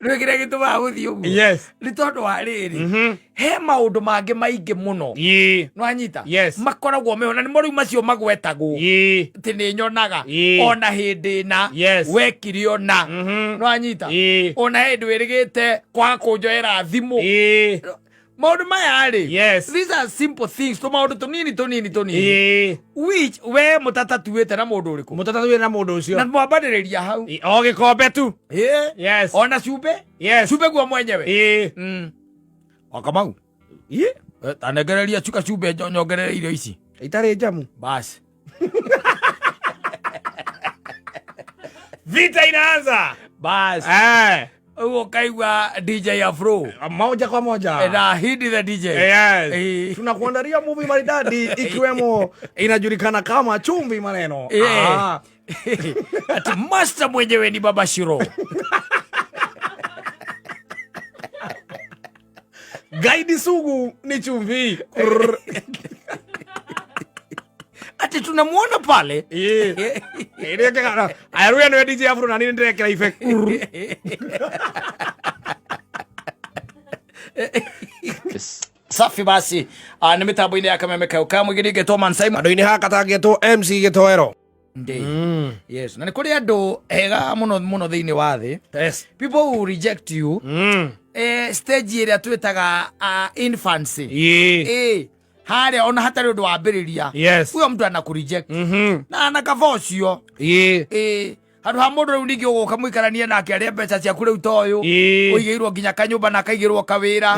Rä kä rä gä tå maga gå thiä å guo nä tondå wa rä rä he maå ndå mangä maingä må no no anyita makoragwo mä ho na nä mo rä u macio magwetagwo atä nä nyonaga ona hä ndä na wekire ona no anyita ona hä ndä wä rä gä te kwaga kå njoera thimå maundu maya rĩ these are simple things to maundu tunini which we mutata tuwete na mundu uriku mutata tuwete na mundu ucio na mwambadiriria hau o gikombe tu ona cumbe cumbe guo mwenyewe Kamau tanegereria chuka cumbe nyongerere irio ici itari jamu basi vita inaanza basi ugo kaigwa DJ Afro moja kwa moja na hidi the DJ tunakuandalia movie maridadi ikiwemo inajulikana kama Chumvi Maneno ati master mwenyewe ni Baba Shiro Gaidi sugu ni Chumvi ati tunamuona pale ile kaka ayaruya no DJ Afro na nini ndekera effect safi basi nä mä tambo-inä ya kameme kau ka må gä getwo mansai andå-inä haka tangetwo MC gätoero yes na nä kå rä andå ega må no thä-inä wa thä people who reject you stage ä rä a twä taga infancy harä ona hatarä å ndå wa mbä rä ria uyo mtu anakå reject na anakaba å cio handå ha må ndå rä u ningä å gå ka må ikarania nake arä a mbeca ciaku rä u ta å yå å igä irwo nginya kanyå mba na akaigä rwo kawä ra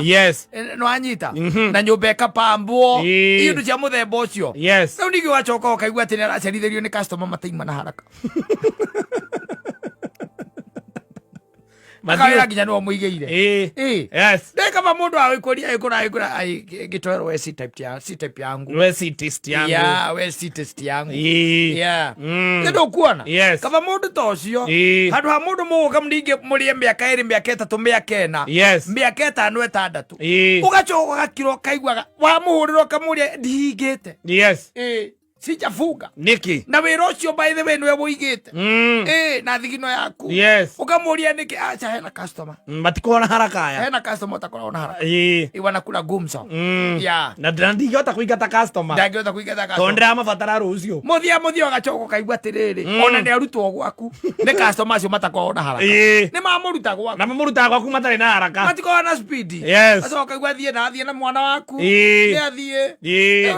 no anyita na nyå mba ĩkapambwo i ndå cia må themba å cio rä u ningä wacoka å kaigua atä nä aracerithä nä customer mataima na haraka makawä nginya nä wa må igä ire ndekaba må ndå awä kå ria gä twerwo we C-type yangu we C-test yangu nä ndå kuona kaba må ndå ta å cio handå ha må ndå må gå ka må rä e mä aka ä rä mä aka ätatå mä aka ena mä aka ätano ätandatå å gacoka gakiro kaiguaga wa må hå rä ro kamå rä ndihingä te sijafuga niki na wira ucio by the way nwe woigite na thigino yaku ukamuria niki acha hena customer matikona haraka aya hena customer utakona haraka iwana kula gumso na ndigota kuigata customer tondra mabatara rucio muthia agachoko kaigua tiriri ona ni arutwo gwaku ni customer acio matakona haraka ni mamuruta gwaku na mamuruta gwaku matari na haraka matikona speed aso kaigua thie na mwana waku ni athie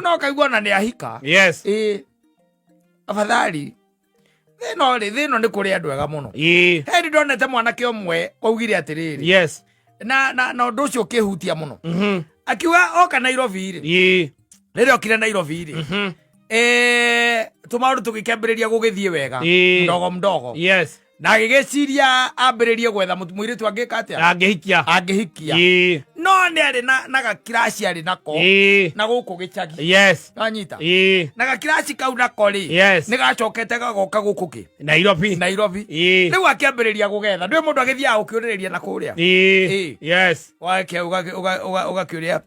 no kaigua na ni ahika afadhali thino nä kå rä andå ega må no hendi ndonete mwanake å mwe waugire atä rä rä na å ndå å cio å kä hutia må no akiuga oka Nairobi rä rä rä okire Nairobi rä tå maå ndå tå gä kä ambä rä ria gå gä thiä wega mdogo na agä ciria ambä rä rie gwetha må irä tu angä ka atä angä hikia no nä arä na gakirasi arä nako na gå kå gä cagi anyita na gakirasi kau nako rä nä gacokete gagoka gå kå kä Nairobi rä u akä ambä rä ria gå getha ndå må ndå agä thiaga gå kä å rä rä ria na kå rä a å gakä å rä a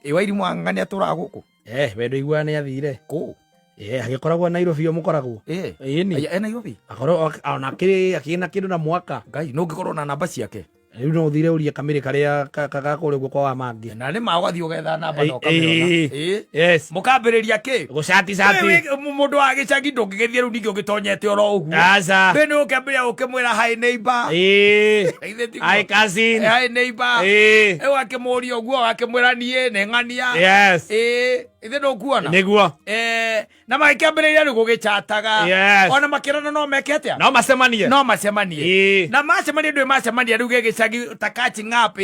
Wairimũ Ang'ang'a nä atå raga gå kå wendo iguana nä athire kå agĩkoragwo Nairobi mũkoragwo Nairobi akorwo ona akĩrĩ na kĩndũ na mwaka ngai no ngĩkorwo na namba ciake rĩu no ũthire ũrie kamĩrĩ karĩa kagakũrĩ guoko wa mangĩ na nĩ maũgathiĩ ũgetha namba no kamĩona mũkambĩrĩria kĩ gũcati mũndũ wa gĩcagi ndũngĩgĩthiĩ rĩu ningĩ ũgĩtonyete oro ũguo rĩ nĩ ũkĩambĩrĩria ũkĩmwĩra hi neighbor hi cousin hi neighbor rĩu akĩmũria ũguo akĩmwĩra niĩ nĩ ng'ania ithe ndũkuona nĩguo na magĩkĩambĩrĩria rĩu gũgĩcataga ona makĩrana no meke atĩa no macemanie na macemanie ndũĩ macemania rĩu gĩgĩcagi ta catching up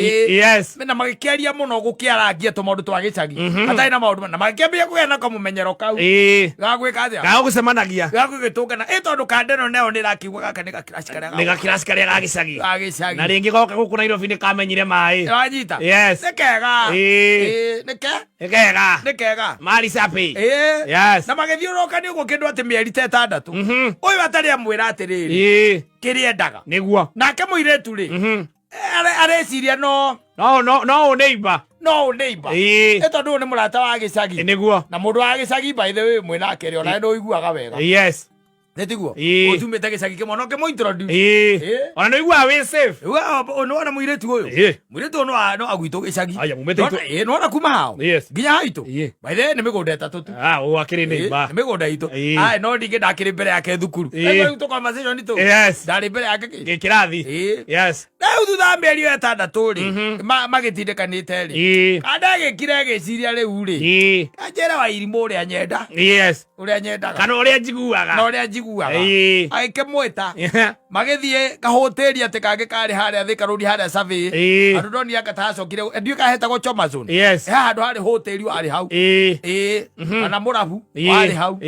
na magĩkĩaria mũno gũkĩarangia tũmaũndũ twa gĩcagi hatarĩ na maũndũ na magĩkĩambĩrĩria kũgĩa na kamũmenyero kau gagwĩka atĩa gagũcemanagia gagũgĩtũngana tondũ kandeno nayo nĩ ĩrakiuga gaka nĩ gakirasi karĩa ga gĩcagi na rĩngĩ goka gũkũ Nairobi nĩ kamenyire maĩ wanyita nĩ kega mari sapi na magĩthiũrũrũka nĩ ũguo kĩndũ atĩ mĩeri ta ĩtandatũ ũyũ atarĩ amwĩra atĩrĩrĩ kĩrĩa endaga nĩguo nake mũirĩtu rĩ areciria no neighbor ĩ tondũ nĩ mũrata wa gĩcagi nĩguo na mũndũ wa gĩcagi by the way mwĩnake rĩ ona ndũiguaga wega netiguo utumite gicagi kimwe no kimo introduce ona no igua we safe no ona muiretu uyu muiretu no agwitu gicagi aya mumete no ona kuma hao nginya haitu by the ni migunda etatu tu o akiri ni ba ni migunda itu no ndinge ndakiri mbere yake thukuru ego to conversation itu ndari mbere yake kirathi na thutha mberio etandatu ri magitindikanite ri kada gikire giciria riu ri kanjera wa irimu ria nyenda uria nyendaga kana uria njiguaga no uria njiguaga agikimwita magithie kahoteri ati kage kari haria thika rudi haria savi andu ndoni akatacokire ndio kahetagwo choma zone handu hari hoteri wari hau ana murabu wari hau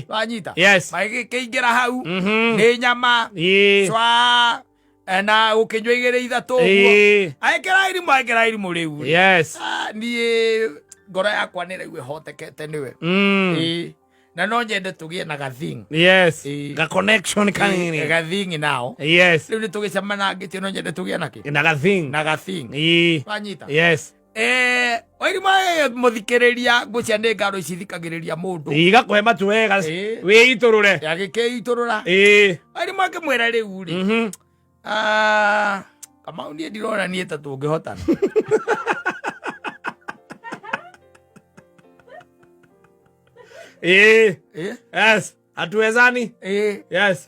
wanyita magikeingira hau ni nyama swa na ukinywa igere ithatu guo aikira irimu riu ni ngoro yakwa ni riu hotekete niwe na no nyende tugie na gathing ga connection kanini gathing nao riu ni tugicemana ngiti no nyende tugie naki na gathing wanyita oirimu muthikiriria ngucia ni ngaro icithikagiriria mundu igakuhe matu wega wi iturure yagikeiturura oirimu akimwira riu ri Kamau nie ndirona nie ta tungihotana yes atuwezani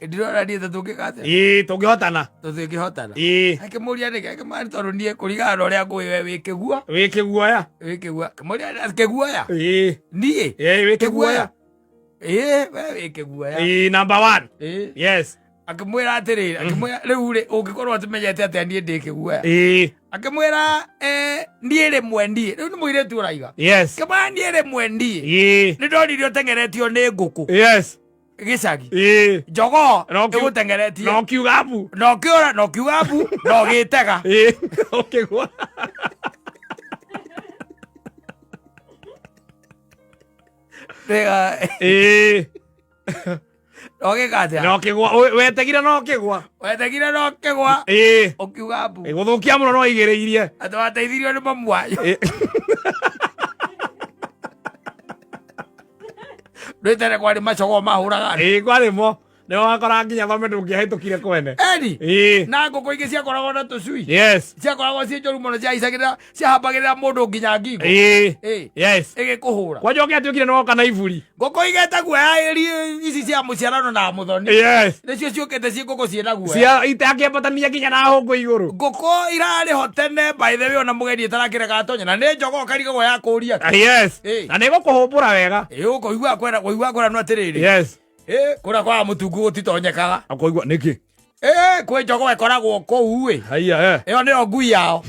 ndirona nie ta tungikate tungihotana akimuria ni gake mari tondu nie kurigana uria ngui we wikiguoya kimuria kiguoya nie wikiguoya we wikiguoya number 1 yes akimwira atirira akimwira riu ri ungikorwo atimenyete ati nie ndikiguoya akimwira nie rimwe ndie riu ni muiretu uraiga kama nie rimwe ndie ni ndonire utengeretio ni nguku gicagi njogo igutengeretio no kiugabu no kiura no kiugabu no gitega ukigwa rega oke kate no kigwa wetegira no kigwa ukiuga mbu guthukia muno no igiriirie atu ateithirio ni mamu wanyu ndetere kwari macogo mahuraga kwari mo ne wakora nginya thome ndungiahitukire kwene na nguku ingi ciakoragwo na tucui ciakoragwo ci njoru muno ciaicagirira ciahambagirira mundu nginya ngingo igikuhura kwajoke atuikire no kana iburi nguku igete guoya ici cia muciarano na muthoni nicio ciukite ci nguku ciina guoya cia itakiambatania nginya na hungu iguru nguku irari ho tene by the way ona mugeni itarakire gatonya na ni njogo kariga guoya kuria na ni gukuhumbura wega ukoigua kwera no atiriri kura kwa mutungu gutitonyekaga akoigua niki kwe njogo ekoragwo kou haiya iyo niyo ngui yao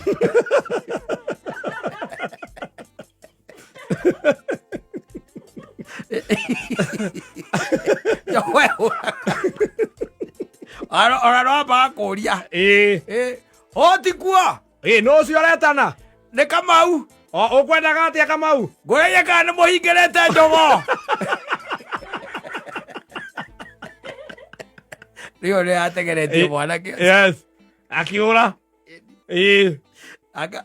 ona no ambaga kuria otikua no cio aretana ni Kamau ukwendaga atia Kamau ngweye kana ni muhingirite njogo rio ri ategeretie mwanake akiura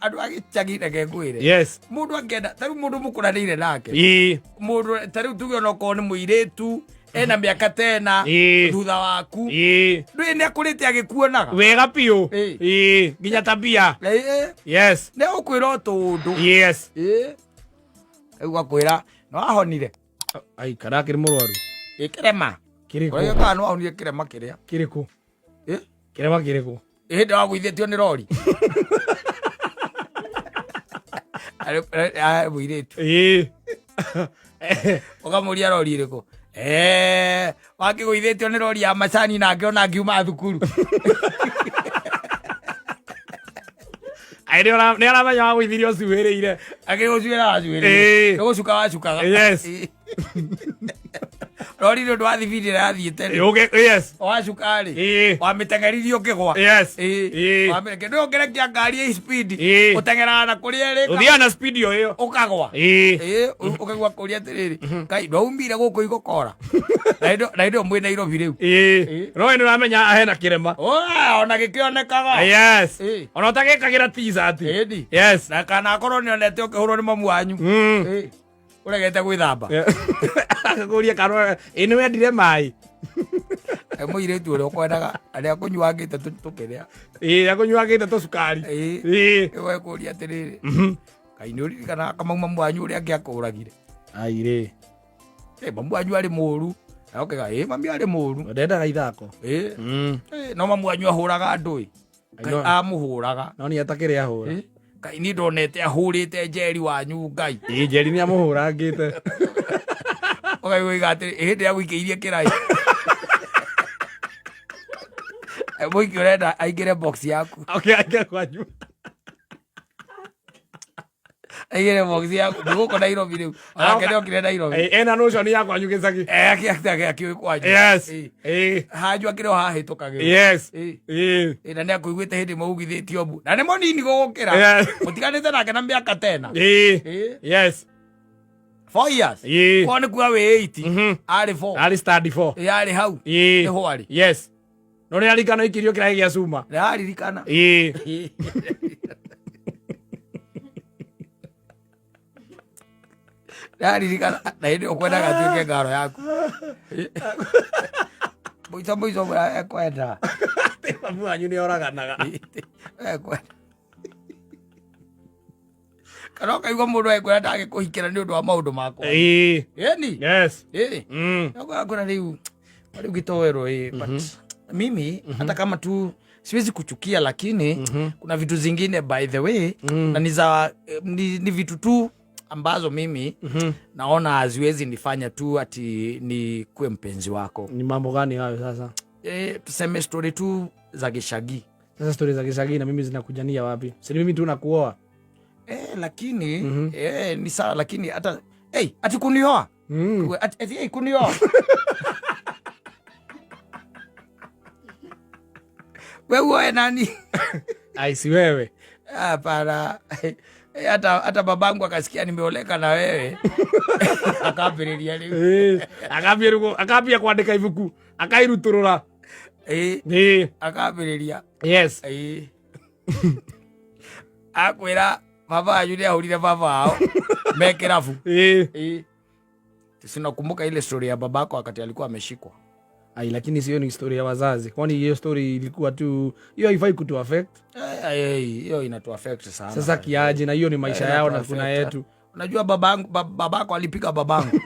andu agicagire ngengwire mundu angenda tariu mundu mukuranire nake mundu tariu tuge ona ko ni muiretu ena miaka tena thutha waku ndui ni akurite agikuonaga wega piu nginya tabia ne ukwira tundu akwira no ahonire ai karakiri murwaru ikirema kiriko oyo kana ahonire kirema kiria kiriko kirema kiriko ndo agwithitio ni rori muiretu ukamuria rori iriko wakigwithitio ni rori ya macani na ngiona ngiuma thukuru ai ni aramenya wagwithirio cuhiriire akigucuira acuhiriire gucuka wacukaga rori ndo wathibindire athiite wacuka ri wamitengeririe ukigwa wameke ndo ngerekia ngari ya speed utengeraga na kuria ri uthia na speed yo ukagwa ukagwa kuria atiriri kai ndo umbire guku igukora na ndo mwi Nairobi riu roi ndo ramenya ahena kirema ona gikionekaga ona utagikagira t-shirt na kana akorwo ni onete ukihurwo ni mamu wanyu uregete gwithamba akaguria kanwa ino wendire mai Mwire tu ule okwendaga aria kunyuagite tukiria akunyuagite tu sukari we kuria atiriri kaini uri kana kama mwanyu uri akiakuragire aire mamu wanyu ari muru okega mami ari muru ndendaga ithako no mamu wanyu ahuraga andu amuhuraga no ni atakire ahura kaini ndonete ahurite njeri wanyu ngai njeri ni amuhurangite okay we got it hit ya wikiirie kirai Mwiki urenda aigire box yaku. Okay, aigire kwanyu. Aigire box yaku. Niguko Nairobi riu. Akene okire Nairobi. Ena notion ya kwanyu Gicagi. Akiwe kwanyu. Yes. Hanju akire hahitũkagĩra. Yes. Na nĩ akũiguĩte hĩndĩ maugithĩtio mbu. Na nĩ mũnini gũgũkĩra. Mũtiganĩte nake na mĩaka tena. Yes. 4 years. Kwa nĩ kuga wĩ 80. Arĩ 4. Arĩ study 4. Arĩ hau. Nĩho arĩ. Yes. No nĩ arikana ikirio kĩrĩa gĩa cuma. Nĩ aririkana. Nĩ aririkana. Na hĩndĩ ũkwendaga atuĩke ngaro yaku. Mũico ekwenda. Mamu wanyu nĩ oraganaga. Ekwenda. Kana ũkaigua mũndũ ekwenda ndagĩkũhikĩra nĩ ũndũ wa maũndũ makwa. Ĩni. Yes. Nakwenda rĩu gĩtowero but mimi hata kama tu siwezi kuchukia lakini kuna vitu zingine by the way na ni vitu tu ambazo mimi naona haziwezi nifanya tu ati ni kuwe mpenzi wako. Ni mambo gani hayo sasa? Tuseme story tu za Gicagi. Sasa story za Gicagi na mimi zinakujania wapi? Si mimi tu nakuoa. Lakini ni sawa lakini hata ati kunioa. Ati kunioa. Wewe nani? Ai si wewe. Hapana. Hata babangu akasikia nimeoleka na wewe. Akambiriria leo. Akambia kuandika ibuku. Akairuturura. Akambiriria. Yes. Akwira baba ayuria ahurire baba wao. Mekerafu. Sinakumbuka ile story ya babako wakati alikuwa ameshikwa. Lakini sio ni historia ya wazazi. Kwani hiyo story ilikuwa tu hiyo haifai kutu affect? Hiyo inatu affect sana. Sasa kiaje na hiyo ni maisha yao na kuna yetu. Unajua babako alipiga babangu.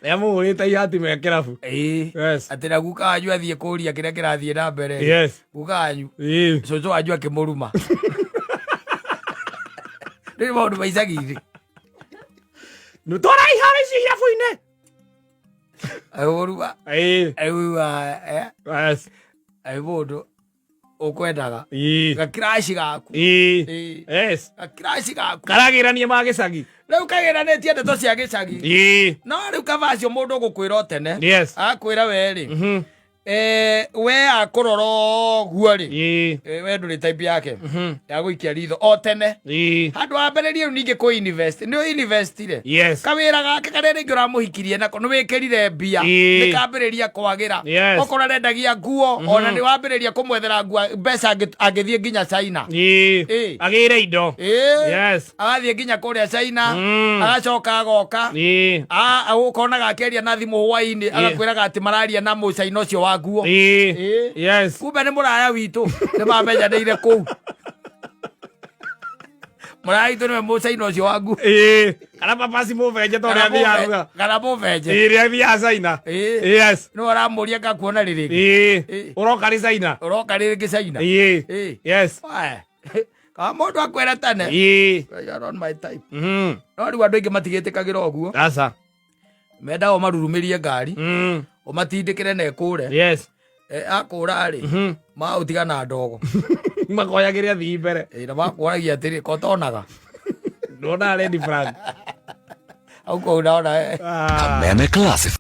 Lemo urita ihati mekerafu. Yes. Atira guka anyu athie kuria kiria kirathie na mbere. Yes. Guka anyu. Coco anyu akimuruma. Nĩ maũndũ ma icagi-inĩ. Nũtwara iharo ici irabu-inĩ. Agũruma. Yes. Mũndũ ũkwendaga. Gakiraci gaku. Yes. Gakiraci gaku. Karagĩranie ma Gicagi. Rĩu kagĩranĩtie ndeto cia Gicagi. No rĩu kabacio mũndũ ũgũkwĩra o tene. Yes. Akwĩra we rĩ. We akuroro guori we nduri type yake ya guikia ritho o tene handu amberirie ninge ko invest ni investire kawira gake karere ngora muhikirie nako ni wikirire mbia ni kambiriria kwagira okora rendagia nguo ona ni wambiriria kumwethera nguo mbeca agithie nginya China agire indo agathie nginya kuria China agacoka agoka ukonaga akeria na thimu hwaini agakwiraga ati mararia na mu China ucio wa guo. Yes. Kumbe ni muraya witu ni mamenyanĩire kũu. Muraya witu ni Mũchina ũcio wagu. Kana papasi mũvenje to ria thiaga. Kana mũvenje. Ria thia China. Yes. No aramũria ngakuona rĩrĩ. Uroka ri China. Uroka ri China. Yes. Kama mũndũ akwĩra tene. You are on my type. No rĩu andũ aingĩ matigĩtĩkagĩra ũguo. Sasa. Menda o marurumĩrie ngari. Umatindikire na ekure. Yes. Akura ri. Ma utigana ndogo. Makoyagiria thi mbere. Na makoragia atiri kotonaga. Ndona ready Frank. Au ko unaona Meme Classic.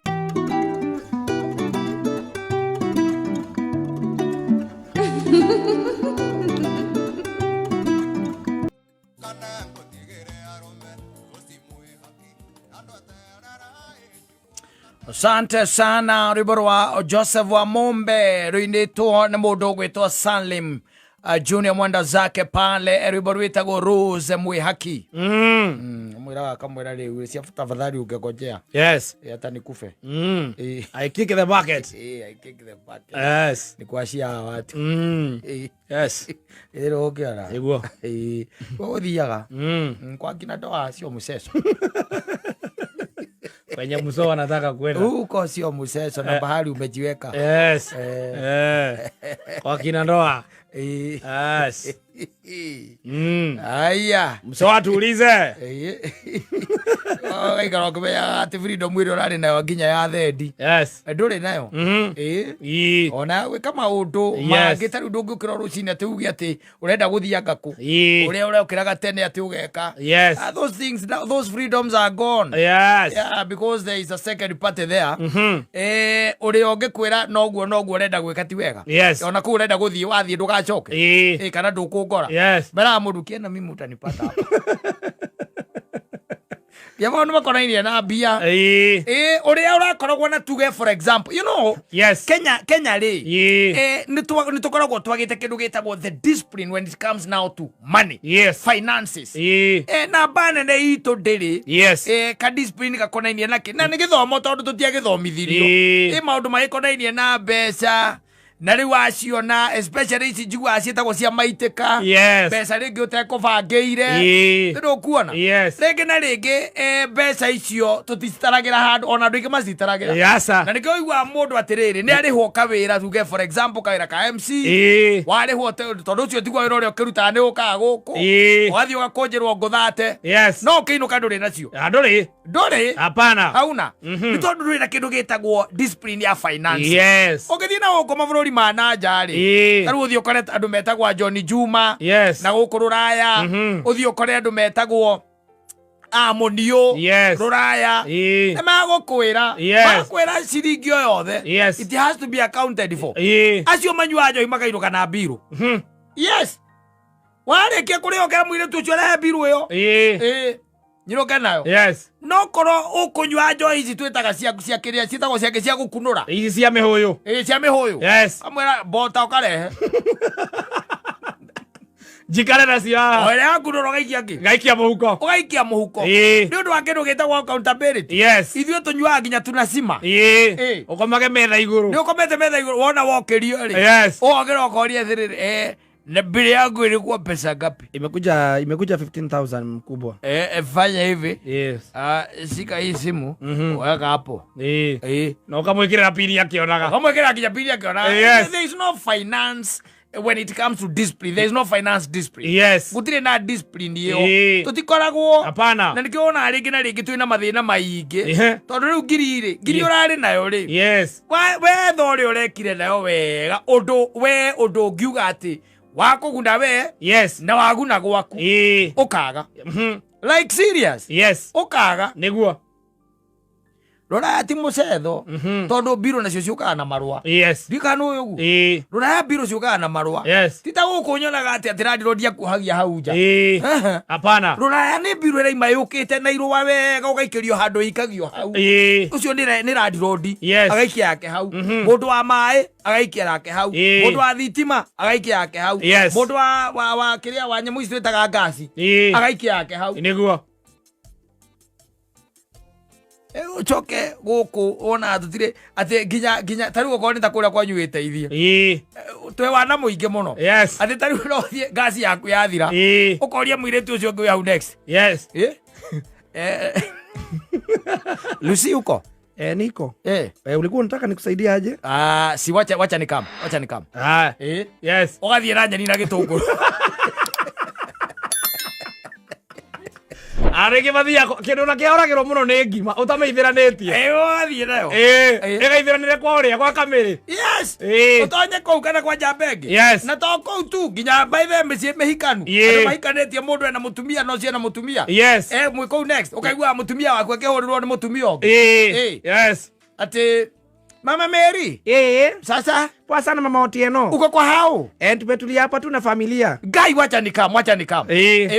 Asante sana rwimbo rwa Joseph wa Mombe rwinitwo nĩ mũndũ ũgwĩtwo Salim Junior mwenda zake pale everybody witagwo Rose Mwihaki mwira kamwira riu cia tafadhali ungegojea hata nikufe I kick the bucket I kick the bucket yes ni kuashia watu yes ero kiara iguo uthiaga kwa kina doa sio museso kwenye mso wanataka kwenda huko sio museso na bahari umejiweka kwa kina ndoa yes aya mso atuulize ikaro kumenya ati freedom mwiri urari nayo nginya ya thendi nduri nayo ona we kama undu mangi tari undu ngukira rucini ati ugi ati urenda guthianga ku uria urekiraga tene ati ugeka those things those freedoms are gone because there is a second party there uria ungikwira noguo urenda gwika ti wega ona ku urenda guthii wathii ndugacoke kana ndukungora bera mundu kiena mimi utanipata hapa ya maundu makonainie na mbia uria urakoragwo na tuge for example you know Kenya ri nitukoragwo twagite kindu gitagwo the discipline when it comes now to money finances na bana ne itu ndiri ka discipline gakonainie na ni githomo tondu tutia githomithirio maundu magikonainie na mbeca na riu aciona especially ici njigua acietagwo cia maitĩka mbeca rĩngĩ ũtekũbangĩire ndũkuona rĩngĩ na rĩngĩ mbeca icio tũticitaragĩra handũ ona andũ aingĩ macitaragĩra na nĩkĩo ũigua mũndũ atĩrĩrĩ nĩ arĩhwo kawĩra tuge for example kawĩra ka MC warĩhwo tondũ ũcio tiguo wĩra ũrĩa ũkĩrutaga nĩ ũkaga gũkũ ũgathiĩ ũgakũnjĩrwo ngũthate no ũkĩinũka ndũrĩ nacio ndũrĩ hauna nĩ tondũ ndũrĩ na kĩndũ gĩtagwo discipline ya finance ũgĩthiĩ na gũkũ mabũrũri ma nanja rĩ tarũ ũthiĩ ũkore andũ metagwo John Juma na gũkũ rũraya ũthiĩ ũkore andũ metagwo Amonio rũraya nĩ magũkwĩra ciringi o yothe it has to be accounted for acio manyuaga njohi makainũka na mbiru warĩkia kũrĩokera mũirĩtu ũcio arehe mbiru ĩyo nyiroke nayo no korwo ukunywa njohi ici twitaga cia kiria cietagwo ciake cia gukunura ici cia mihuyu cia mihuyu amwira bota ukarehe jikare nacio oya yakunura gaikia muhuko ni undu wa kindu gitagwo accountability ithuĩ tunyuaga nginya tunacima ukomage metha iguru ni ukomete metha iguru wona wokirio ri ugogira ukoria thiriri na bili yangu ilikuwa pesa ngapi? Imekuja 15,000 mkubwa. Fanya hivi. Shika hii simu, weka hapo. Na ukamwekera pili yake onaga. There is no finance when it comes to discipline. There is no finance discipline. Gutire na discipline hiyo. Tutikoragwo. Hapana. Na nikiona arigi na rigi twina mathina maingi. Tondu riu ngiri urari nayo ri. We thori urekire nayo wega. Undu ngiuga ati wakugunda we na waguna gwaku ukaga like serious ukaga niguo rora ati mucetho tondu biro nacio ciukaga na marua ndikano uyu gu rora biro ciukaga na marua tita gukunyonaga ati atirandirodia kuhagia hau nja hapana rora ni biro ira imayukite na irua wega ugaikirio handu ikagio hau ucio ni randirodi agaikia yake hau mundu wa mai agaikia yake hau mundu wa thitima agaikia yake hau mundu wa kiria wa nyamu icio itaga gasi agaikia yake hau niguo uchoke guku ona tutire ati ginya tari uko ni takuria kwa nyuite ithie twe wana muinge muno ati tari no gasi yaku yathira ukoria muiretu ucio ngui hau next Lucy uko niko ulikuwa unataka nikusaidie aje si wacha nikam ugathie na nyani na gitunguru arege mathia kindu na kioragirwo muno ni ngima utameithiranetie wathie nayo igaithiranire kwa uria kwa kamiri utonye kou kana kwa jambegi na to kou tu nginya by the meci mehikanu andu mahikanetie mundu ena mutumia no ciena mutumia mwe kou next ukaigua mutumia waku akihurirwo ni mutumia ungi ati Mama Mary. Sasa poa sana mama Otieno. Uko kwa hao? Tumetulia hapa tu na familia. Gai wacha nikam.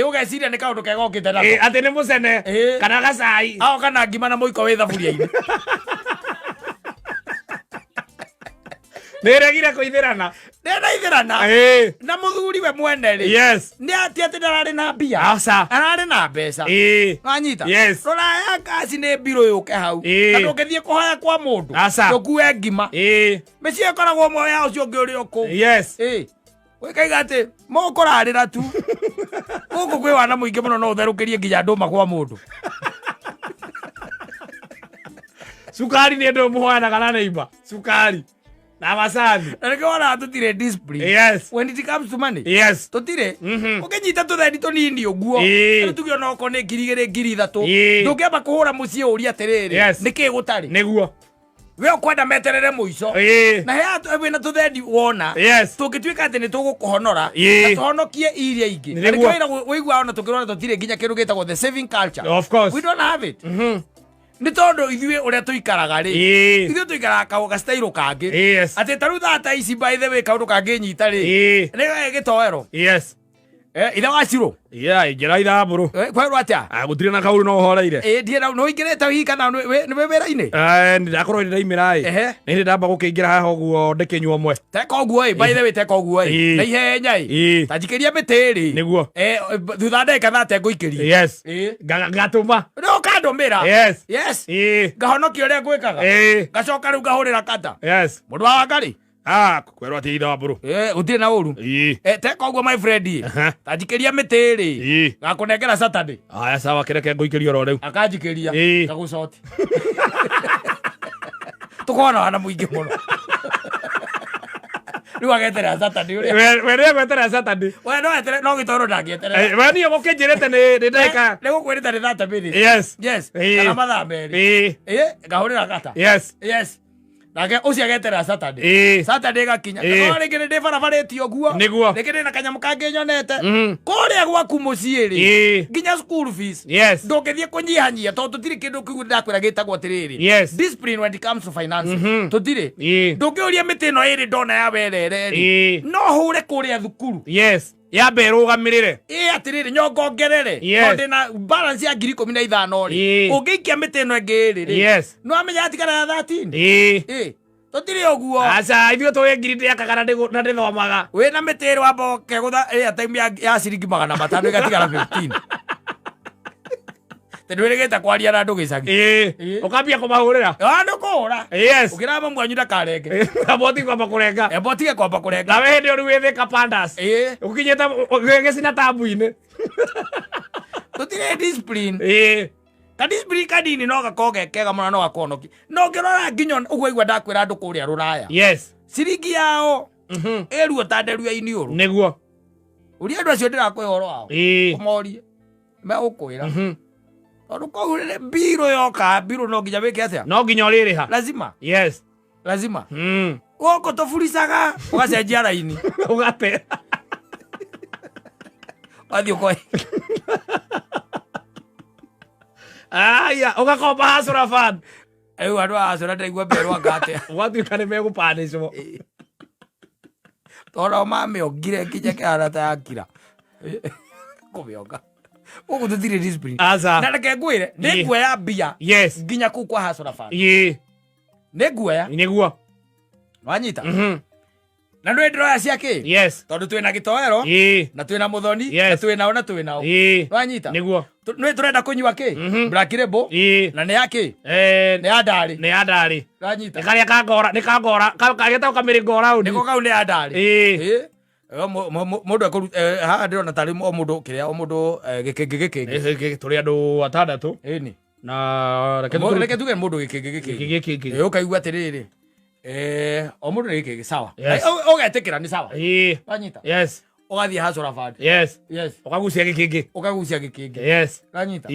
Ugeciria ni kaundu kega ukite nako. Ati ni mucene. Kana gacai. Ao kana ngima na muiko wi thaburia-ini. Neregire kuithirana. Ndena ithirana. Na muthuri we mwene ri. Yes. Ni ati ati ndarari na mbia. Asa. Arari na mbeca. Wanyita. Yes. Rora ya kasi ni biro yuke hau. Na ndungithie kuhoya kwa mundu. Asa. Ndukue ngima. Mecie koragwo moya ucio ngi uri uku. Yes. Wikaiga ati mukurarira tu. Guku kwi wana muingi muno no utherukirie nginya nduma kwa mundu. Sukari ni ndo muhwana kana neiba. Sukari. Na masani. Na ngiona tutire discipline. Yes. When it comes to money. Yes. Tutire. Ukinyita tuthendi tunini uguo. Tugiona uko ni ngiri ngiri ithatu. Ndungiamba kuhura mucie uria atiriri. Niki gutari. Niguo. We ukwenda meterere muico. Na he wina tuthendi wona. Tungituika ati ni tugukuhonora. Na tuhonokie iria ingi. Ngiwira wigua ona tukirona tutire nginya kindu gitagwo the saving culture. Of course. We don't have it. Ni tondu ithuĩ uria tuikaraga ri ithuĩ tuikaraga kaũga style kangi ati taru thata ici by the way kaundu kangi nyita ri ni gitoero ithe wa ciro njĩra ithambũrũ kwerwo atia gũtirĩ na kaũru no ũhoreire ndiĩ no ingĩrĩte hihi kana nĩ wĩra-inĩ ndakorwo ndĩraimĩra ĩ nĩ ndamba gũkĩingĩra haha ũguo ndĩkĩnyua ũmwe teka ũguo by the way teka ũguo na ihenya ta njikĩria mĩtĩ rĩ nĩguo thutha ndagĩka 30 ngũikĩria ngatũma no kandũmĩra ngahonokia ũrĩa ngwĩkaga ngacoka rĩu ngahũrĩra kata mũndũ wa Wangari kwerwo ati ithe wa mbũrũ utirĩ na ũru teka ũguo my friend ta njikĩria mĩtĩ rĩ gakũnengera Saturday aya sawa kĩreke ngũikĩria oro rĩu akanjikĩria ngagũcoti tũkorana wana mũingĩ mũno rĩu ageterera Saturday ũrĩa we nĩ egweterera Saturday we no etere no gĩtoro ndangĩeterera we niĩ gũkĩnjĩrĩte nĩ ndagĩka nĩ gũkwĩrĩte nĩ 30 minutes kana mathaa merĩ ngahũrĩra kata nake ũcio ageterera Saturday gakinya no rĩngĩ nĩ ndĩbarabarĩtio ũguo rĩngĩ ndĩ na kanyamũ kangĩ nyonete kũrĩa gwaku mũciĩ rĩ nginya school fees ndũngĩthiĩ kũnyihanyia tondũ tũtirĩ kĩndũ kĩu ndakwĩra gĩtagwo atĩrĩrĩ discipline when it comes to finance tũtirĩ ndũngĩũria mĩtĩ ĩno ĩrĩ ndona ya werere rĩ no hũre kũrĩa thukuru yambe ĩrũgamĩrĩre atĩrĩrĩ nyongongerere tondũ na balance ya 15,000 rĩ ũngĩikia mĩtĩ ĩno ĩngĩ ĩrĩ rĩ no amenya atigara ya 13 tũtirĩ ũguo aca ithuĩ tũĩ ngiri ndĩakaga na ndĩthomaga wĩna mĩtĩ ĩrĩ wamba ũkegũtha airtime ya ciringi 500 ĩgatigara 15 tondũ ĩrĩgĩte kwaria na andũ gĩcagi ũkambia kũmahũrĩra nĩ kũhũra ũkĩramba mwanyu ndakarenge boti kwamba kũrenga botige kwamba kũrenga nawe hĩndĩ ũrĩ wĩthĩka pandas ũkinyĩte gĩcina tambu-inĩ tũtirĩ discipline kadiscipline kanini no gakorwo gekega mũno no gakonoki no ngĩrora nginya ũguo igua ndakwĩra andũ kũrĩa Rũraya ciringi yao ĩruo ta nderu ya iniũrũ nĩguo ũria andũ acio ndĩrakũhe ũhoro wao ũmorie megũkwĩra tondũ kũu mbirũ yoka mbirũ no nginya wĩke atĩa no nginya ũrĩrĩha lazima gũkũ tũburicaga ũgacenjia raini ũgate wathiĩ ũkoe aya ũgakomba Hustler Fund rĩu andũ a Hustler ndaigua mberwo ngate ũgatuĩka nĩ megũpanĩcwo tondũ mamĩongire nginya kĩharata ya kira kũmĩonga gũkũ tũtirĩ discipline na reke ngwĩre nĩ nguoya mbia nginya kũu kwa Hustler Fund nĩ nguoya nĩguo wanyita na ndũĩ ndĩroya ciakĩ tondũ twĩna gĩtoero na twĩna mũthoni na twĩnao wanyita nĩguo nĩ tũrenda kũnyua kĩ Black Label na nĩ yakĩ nĩ ya ndarĩ wanyita karĩa kangora nĩ kangora kagĩtagwo kamĩrĩngora nĩko kau nĩ ya ndarĩ mũndũ haha ndĩrona tarĩ o mũndũ kĩrĩa o mũndũ gĩkĩngĩ tũrĩ andũ 6 ĩni na reke tuge mũndũ gĩkĩngĩ ũkaigua atĩrĩrĩ o mũndũ nĩ gĩkĩngĩ sawa ũgetĩkĩra nĩ sawa wanyita ũgathiĩ Hustler Fund ũkagucia gĩkĩngĩ wanyita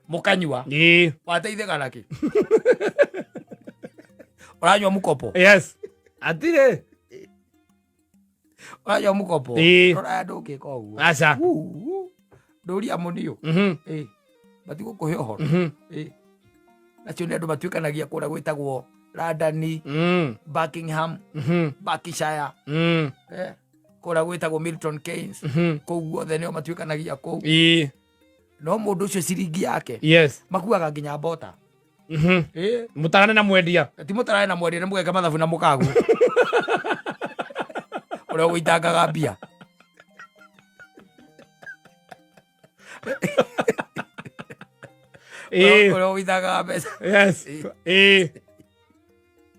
mũkanyua wateithĩka nakĩ ũranyua mũkopo atirĩ ũranyua mũkopo rora andũ ũkĩka ũguo aca ndũria mũniũ matigũkũhe ũhoro nacio nĩ andũ matuĩkanagia kũrĩa gwĩtagwo London Buckingham Berkshire kũrĩa gwĩtagwo Milton Keynes kũu guothe nĩo matuĩkanagia kũu no mũndũ ũcio ciringi yake makuaga nginya mbota mutarane na mwendia ti mutarane na mwendia mugeka mathabu na mukagu ore guitangaga mbia ore guitangaga mbeca yes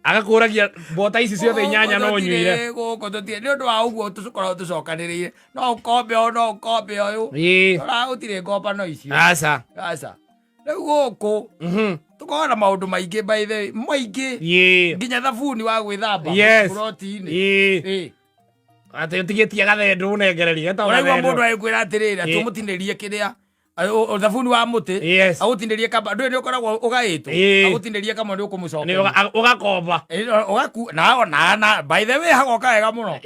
agakuragia bota ici ciothe inyanya no nyuire guko tutie ni undu wa uguo tukorwo tucokaniriire no ukombe uyu ora utire ngomba no icio aca riu guku tukorwo na maundu maingi by the maingi nginya thabuni wa gwithamba protein ati utigitie gathendu unengererie uraigua mundu agikwira atiriri atumutinirie kiria thabuni wa muti agutinirie kamba ndu ni ukoragwo ugaitwo agutinirie kama ni ukumucoka ni ugakomba na by the way hagoka wega muno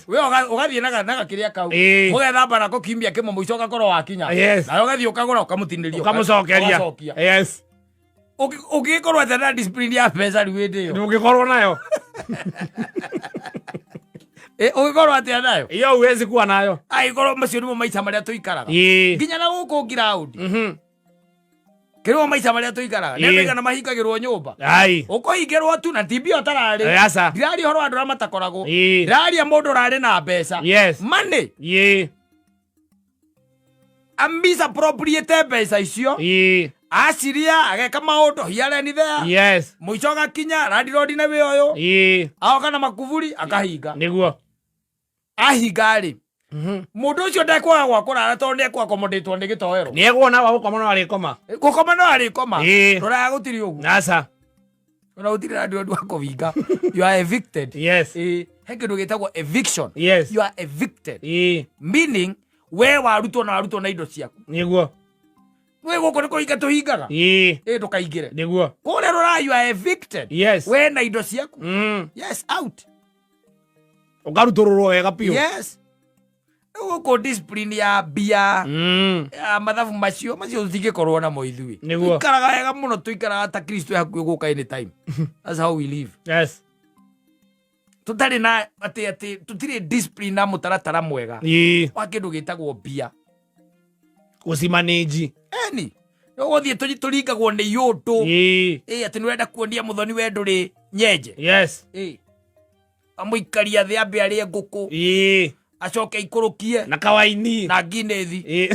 we ugathie na kiria kau ugethamba nako kiumia kimwe muico gakorwo wakinya na ugathie ukagura ukamutiniria ukamucokeria ugikorwo ati na discipline ya pesa riu ndi yo ugikorwo nayo ugikorwo atia nayo iyo uwezi kuwa nayo aikorwo macio nimo maisha maria tuikaraga nginya na guku ground kirwo maisha maria tuikaraga nembega na mahingagirwo nyumba ukohingirwo tu na tibio tarari ndirari horo andu matakoragwo ndirari mundu rari na mbeca money ambisa appropriate mbeca icio aciria ageka maundu hiareni there muico gakinya randirodi na wi uyu aoka na makuvuri akahinga niguo ahinga ri mundu ucio ndekwaga gwa kurara tondu ndekwa accommodate ni gitoero ni egwona wa gukoma no arikoma no arikoma rora gutiri ugu aca rora gutiri randirodi wa kuvinga you are evicted he kindu gitagwo eviction you are evicted meaning we warutwo na indo ciaku niguo we guko niko hinga tuhingaga ndukaingire niguo kure rora you are evicted we na indo ciaku out ukarutururwo wega piu guko discipline ya bia mathabu macio tutingikorwo namo ithui ikaraga wega muno tuikaraga ta Kristo hakuhi guka any time that's how we live tutari na ati tutire discipline na mutaratara mwega wa kindu gitagwo bia gucimanage uguthie turingagwo ni yundu ati nurenda kuonia muthoni we nduri nyenje amuikaria thi ambe arie nguku acoke ikurukie na kawaini na nginethi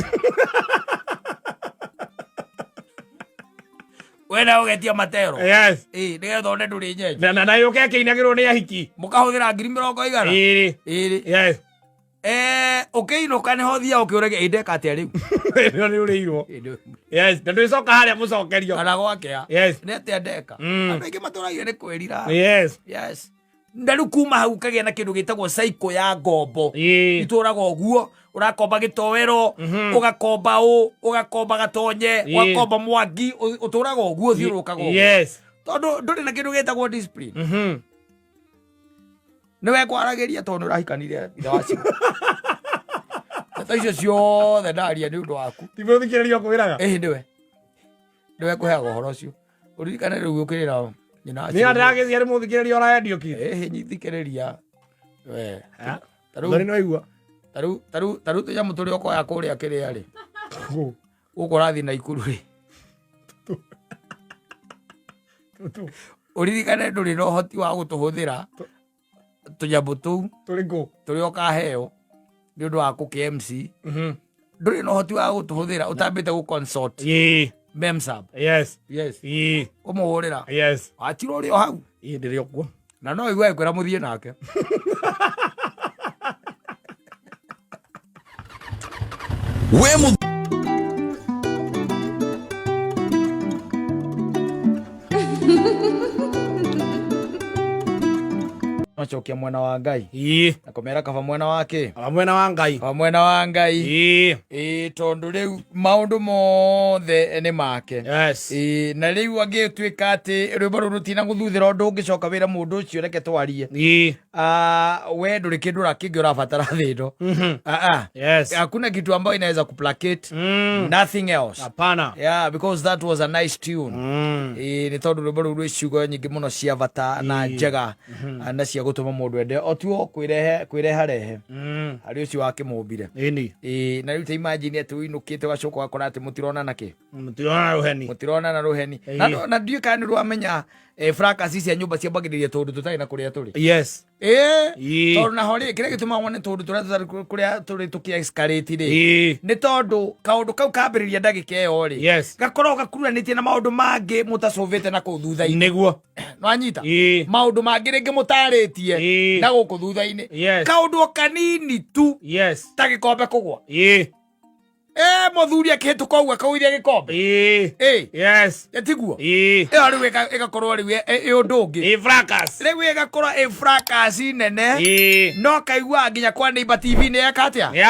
wena ugetia matero nigetha one nduri nyenje na yuke akiinagirwo ni ahiki mukahuthira 20,000 ukiinuka niho thia ukiuragia indeka atia riu ni uriirwo na ndwicoka haria mucokerio kana gwakea ni atia ndeka andu aingi maturagia ni kwirira ndaru kuma hau kagia na kindu gitagwo cycle ya ngombo ituraga uguo urakomba gitowero ugakomba ugakomba gatonye ugakomba mwangi uturaga uguo thiurukaga tondu nduri na kindu gitagwo discipline niwe kwaragiria tondu urahikanire ithe wacio ta icio ciothe ndaria ni undu waku tibo thikiririo kwiraga ndiwe kuheaga uhoro ucio uririkane riu ukirira ni andagithia rimu thikiriria oraendio ki thikiriria we taru no igua taru tujamu turi okoya kuria kiria ri guko rathi na ikuru ri uririkane nduri no hoti wa gutuhuthira tujamu tu turi okaheo ni undu wa KMC nduri no hoti wa gutuhuthira utambite gu consult memsab umuhurira wachiro uri o hau ndiri okuo na no igwe kwira muthie nake we nacokia mwena wa Ngai na komera kaba mwena wake mwena wa Ngai tondu riu maundu mothe ni make na riu agituika ati rwimbo ruru rutina guthuthira undu ungicoka wira mundu ucio reke twarie we nduri kindu rakingi urabatara thino. Yes. Hakuna kitu ambayo inaweza kuplacate. Nothing else. Hapana. Yeah, because that was a nice tune. Ni tondu rwimbo ruru rwi ciugo nyingi muno cia bata na njega na cia gutuma mundu ende otuo kwireha rehe hari ucio wake mumbire. Na riu ta imagine ati uinukite wacoka wakora ati mutirona naki mutirona na ruheni na ndiu kana rwamenya fracas cia nyumba cia bagiriria tondu tutai na kuria turi. Yes. Tondu na hori kire gituma wone tondu kuria turi tuki escalate ri ni tondu kaundu kau kambiriria ndagika iyo ri gakorwo gakuranitie na maundu mangi mutasovete na kuthutha-ini niguo no anyita maundu mangi ringi mutaritie na guku thutha-ini kaundu kanini tu ta gikombe kugwa muthuri akihituka uguo akauithia gikombe yatiguo iyo riu igakorwo riu undu ungi riu igakorwo fracas nene no kaigua nginya kwa Neighbor TV ni ekatia ni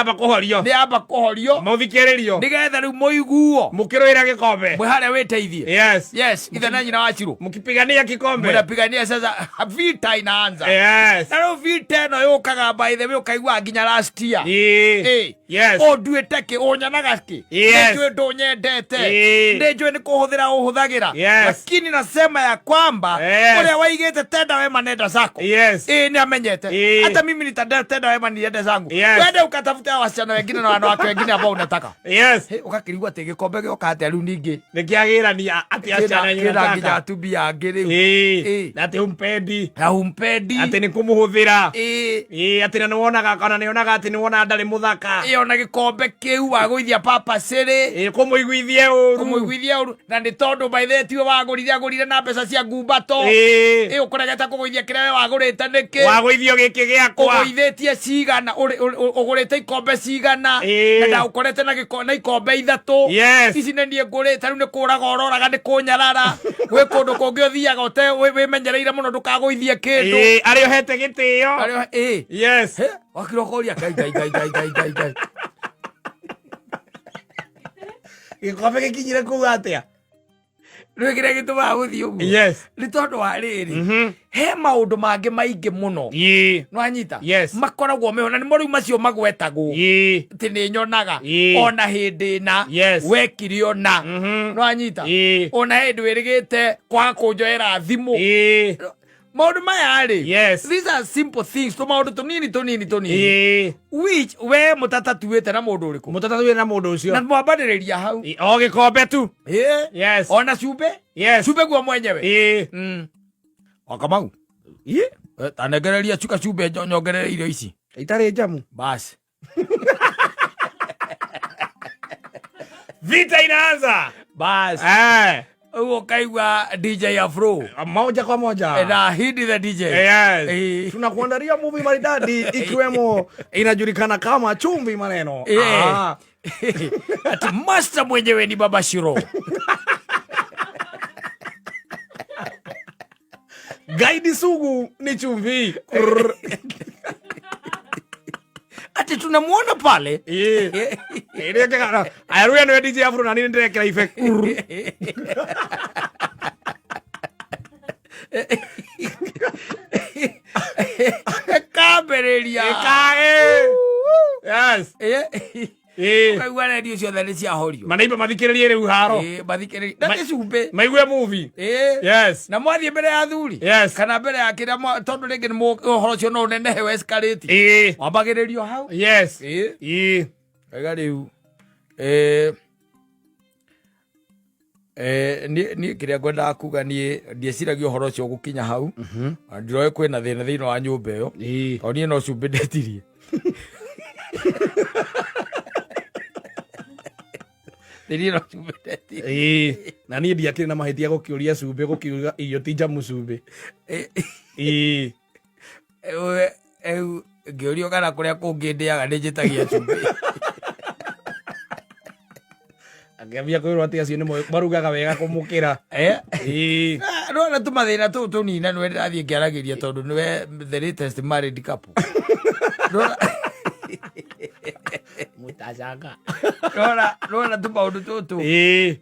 amba kuhorio muthikiririo nigetha riu muiguo mukirwira gikombe mwe haria witeithie ithe na nyina wachiru mukipigania gikombe mnapigania sasa vita inaanza na riu vita ino yukaga by the way ukaigua nginya last year onduite ki unyanaga Nejwe ndonyendete nejwe ni kuhuthira uhuthagira lakini nasema ya kwamba uria waigite tenda wema nenda zako ni amenyete hata mimi nitatenda wema niende zangu wende ukatafuta wasichana wengine na wanawake wengine ambao unataka ukakirigwa ati gikombe gioka ati riu ningi nikiagirania ati asichana nyingi nginya atubia angi riu ati umpendi ati ni kumuhuthira ati ni wonaga kana ni onaga ati ni wona ndari muthaka na gikombe kiu waguithia papa siri kumuiguithie uru na ni tondu by the tiwe wagurire na mbeca cia ngumbato ukuregeta kuguithia kirewe wagurite niki waguithio giki giakwa uguithitie cigana ugurite ikombe cigana na ndaukorete na ikombe ithatu ici ni nie ngurite riu ni kuraga uroraga ni kunyarara gwi kundu kungi uthiaga ute wimenyereire muno ndukaguithie kindu ari ohete gitio wakira ukoria gai gikombe gikinyire kuu atia riu kire gituma guthii uguo ni tondu wa riri he maundu mangi maingi muno no anyita makoragwo meho na ni moriu macio magwetagwo ti ni nyonaga ona hindi na wekirio na no anyita ona hindi wirigite kwa kunjoera thimu maundu maya ri these are simple things to maundu tunini which we mutatatuite na mundu uriku mutatatuite na mundu ucio na mwambariria hau o gikombe tu ona cumbe guo mwenyewe Wakamau tanegereria chuka cumbe nyongerere irio ici itari jamu basi vita inaanza basi ugo kaigwa DJ Afro moja kwa moja na hidi the DJ tunakuandalia movie maridadi ikiwemo inajulikana kama Chumvi Maneno ati master mwenyewe ni Baba Shiro Gaidi sugu ni Chumvi ati tunamuona pale ayaruya no DJ Afro na nini ndekera ife kabereria kaigua redio ciothe nĩ ciahorio manaiba mathikĩrĩrie rĩu haro mathikĩrĩrie na nĩ cumbe maigue movie na mwathiĩ mbere ya thuri kana mbere ya kĩrĩa tondũ rĩngĩ nĩ ũhoro ũcio no ũnenehe escalate wambagĩrĩrio hau kaiga rĩu niĩ kĩrĩa ngwendaga kuga niĩ ndieciragia ũhoro ũcio gũkinya hau ndiroĩ kwĩna thĩna thĩinĩ wa nyũmba ĩyo tondũ niĩ no cumbe ndetirie na niĩ ndiakĩrĩ na mahĩtia gũkĩũria cumbe gũkiuga irio ti njamu cumbe ngĩũrio kana kũrĩa kũngĩ ndĩaga nĩ njĩtagia cumbe angĩambia kwĩrwo atĩ acio nĩ marugaga wega kũmũkĩra rona tũmathĩna tũu tũnina nĩwe ndĩrathiĩ ngĩaragĩria tondũ nĩwe the latest married couple Tacanga. Rora tu maundu tutu.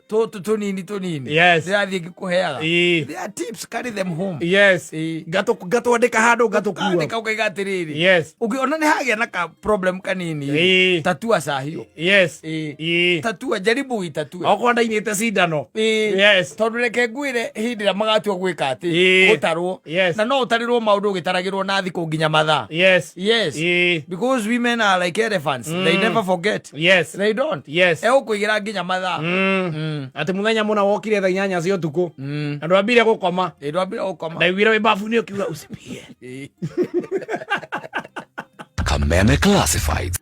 Tutu tunini. Yes. Ndirathie ngikuheaga. There are tips, carry them home. Yes. Gato andika handu gatukua. Andika ukaiga atiriri. Yes. Ukiona ni hagia na ka problem kanini. Tatua sahio. Yes. Tatua jaribu itatua. Oko ndainite cindano. Yes. Tondu reke ngwire hindi ria magatua gwika ati utarwo. Yes. Na no utarirwo maundu gitaragirwo na thiku nginya mathaa. Yes. Yes. Because women are like elephants. They never forget. Yes. They don't. Yes. Ukuigira nginya mathaa. Ati muthenya muna wokire thaa 8 cia utuku. Na ndwambire gukoma. Ndwambire gukoma. Ndaiguire wi bafu ni ukiuga usipie. Kameme Classifieds.